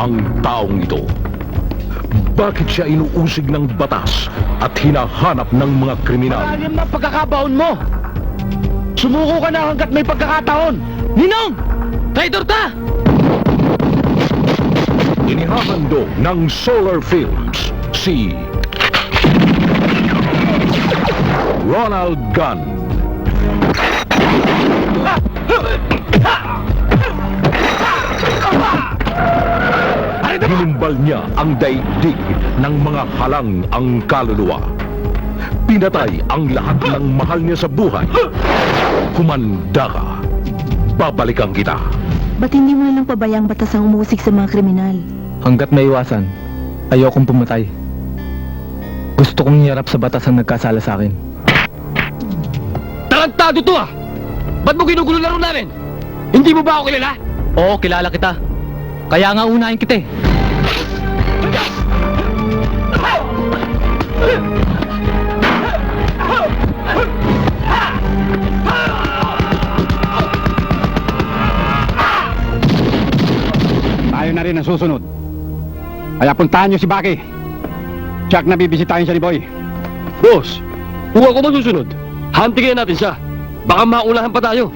ang taong ito? Bakit siya inuusig ng batas at hinahanap ng mga kriminal? Malalim na pagkakabaon mo! Sumuko ka na hanggat may pagkakataon! Ninong! Traitor ka! Inihahandog ng Solar Films si Ronald Gunn. Ginumbal niya ang daigdig ng mga halang ang kaluluwa. Pinatay ang lahat ng mahal niya sa buhay. Humanda ka. Babalikan kita. Ba't hindi mo nalang pabayang batas ang umusig sa mga kriminal? Hanggat may iwasan, ayokong pumatay. Gusto kong iharap sa batas ang nagkasala sa akin. Tarantado to ah! Ba't mo ginugulo laro namin? Hindi mo ba ako kilala? Oo, kilala kita. Kaya nga unahin kita eh. Tayo na rin ang susunod. Kaya puntahan niyo si Baki. Check na bibisitahin siya ni Boy. Boss, kung ako masusunod, hantingin natin siya. Baka maunahan pa tayo.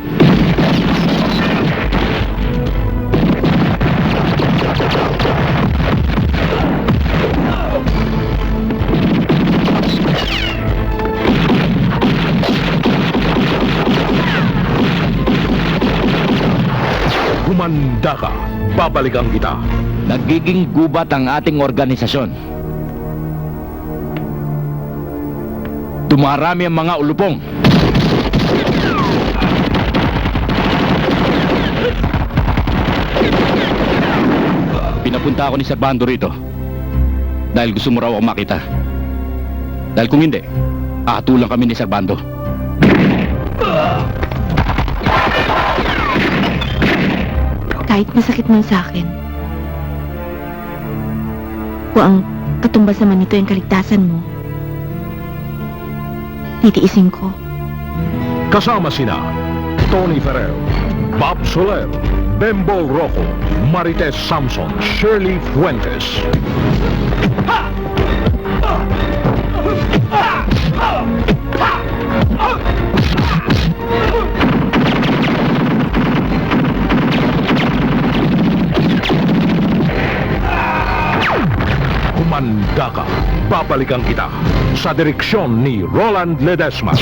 Humanda ka. Babalikan kita. Nagiging gubat ang ating organisasyon. Dumarami ang mga ulupong. Pinapunta ako ni Serbando rito dahil gusto mo raw ako makita. Dahil kung hindi, aatulang kami ni Serbando. Kahit masakit man sa akin, kung ang katumbas naman nito yung kaligtasan mo, titiisin ko. Kasama sina Tony Ferrer, Bob Soler, Bembol Rojo, Marites Samson, Shirley Fuentes. Humanda ka. Babalikan kita sa direksyon ni Roland Ledesma.